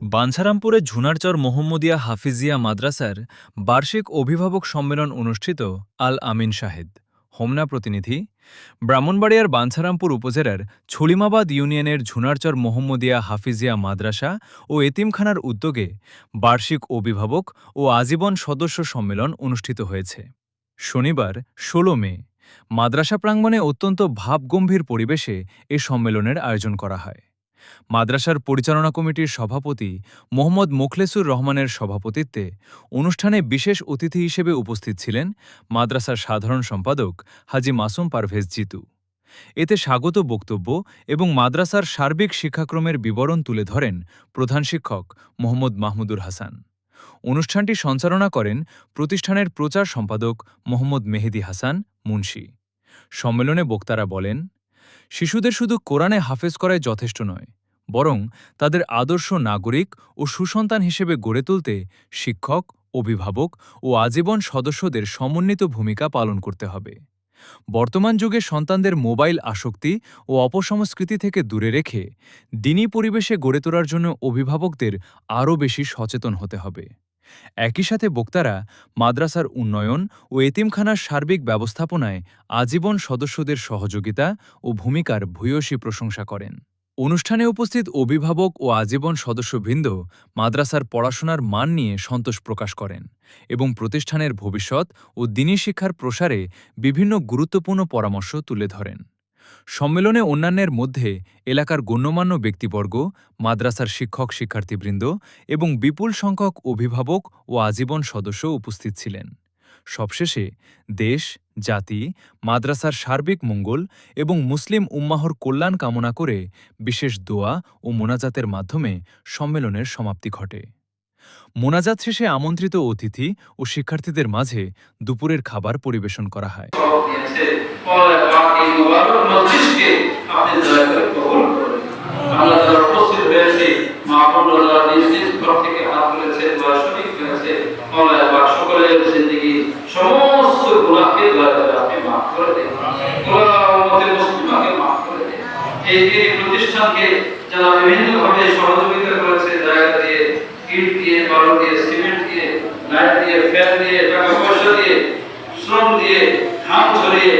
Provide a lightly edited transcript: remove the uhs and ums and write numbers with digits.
বাঞ্ছারামপুরে ঝুনারচর মোহাম্মদিয়া হাফিজিয়া মাদ্রাসার বার্ষিক অভিভাবক সম্মেলন অনুষ্ঠিত। আল আমিন শাহেদ, হোমনা প্রতিনিধি। ব্রাহ্মণবাড়িয়ার বাঞ্ছারামপুর উপজেলার ছলিমাবাদ ইউনিয়নের ঝুনারচর মোহাম্মদিয়া হাফিজিয়া মাদ্রাসা ও এতিমখানার উদ্যোগে বার্ষিক অভিভাবক ও আজীবন সদস্য সম্মেলন অনুষ্ঠিত হয়েছে শনিবার ১৬ মে। মাদ্রাসা প্রাঙ্গণে অত্যন্ত ভাবগম্ভীর পরিবেশে এ সম্মেলনের আয়োজন করা হয়। মাদ্রাসার পরিচালনা কমিটির সভাপতি মোহাম্মদ মোখলেসুর রহমানের সভাপতিত্বে অনুষ্ঠানে বিশেষ অতিথি হিসেবে উপস্থিত ছিলেন মাদ্রাসার সাধারণ সম্পাদক হাজী মাসুম পারভেজ জিতু। এতে স্বাগত বক্তব্য এবং মাদ্রাসার সার্বিক শিক্ষাক্রমের বিবরণ তুলে ধরেন প্রধান শিক্ষক মোহাম্মদ মাহমুদুর হাসান। অনুষ্ঠানটি সঞ্চালনা করেন প্রতিষ্ঠানের প্রচার সম্পাদক মোহাম্মদ মেহেদী হাসান মুন্সি। সম্মেলনে বক্তারা বলেন, শিশুদের শুধু কোরআনে হাফেজ করাই যথেষ্ট নয়, বরং তাদের আদর্শ নাগরিক ও সুসন্তান হিসেবে গড়ে তুলতে শিক্ষক, অভিভাবক ও আজীবন সদস্যদের সমন্বিত ভূমিকা পালন করতে হবে। বর্তমান যুগে সন্তানদের মোবাইল আসক্তি ও অপসংস্কৃতি থেকে দূরে রেখে দিনী পরিবেশে গড়ে তোলার জন্য অভিভাবকদের আরও বেশি সচেতন হতে হবে। একই সাথে বক্তারা মাদ্রাসার উন্নয়ন ও এতিমখানার সার্বিক ব্যবস্থাপনায় আজীবন সদস্যদের সহযোগিতা ও ভূমিকার ভূয়সী প্রশংসা করেন। অনুষ্ঠানে উপস্থিত অভিভাবক ও আজীবন সদস্যবৃন্দ মাদ্রাসার পড়াশোনার মান নিয়ে সন্তোষ প্রকাশ করেন এবং প্রতিষ্ঠানের ভবিষ্যৎ ও দ্বীনি শিক্ষার প্রসারে বিভিন্ন গুরুত্বপূর্ণ পরামর্শ তুলে ধরেন। সম্মেলনে অন্যান্যের মধ্যে এলাকার গণ্যমান্য ব্যক্তিবর্গ, মাদ্রাসার শিক্ষক শিক্ষার্থীবৃন্দ এবং বিপুল সংখ্যক অভিভাবক ও আজীবন সদস্য উপস্থিত ছিলেন। সবশেষে দেশ, জাতি, মাদ্রাসার সার্বিক মঙ্গল এবং মুসলিম উম্মাহর কল্যাণ কামনা করে বিশেষ দোয়া ও মোনাজাতের মাধ্যমে সম্মেলনের সমাপ্তি ঘটে। মোনাজাত শেষে আমন্ত্রিত অতিথি ও শিক্ষার্থীদের মাঝে দুপুরের খাবার পরিবেশন করা হয়। সমস্ত গুনাহকে দয়া করে আপনি মাফ করে দিন। এই প্রতিষ্ঠানকে যারা বিভিন্নভাবে সহযোগিতা করেছে, জায়গা দিয়ে, ইট দিয়ে, বালু দিয়ে, সিমেন্ট দিয়ে, লাইট দিয়ে, ফ্যান দিয়ে, টাকা পয়সা দিয়ে, শ্রম দিয়ে, ঘাম ঝরিয়ে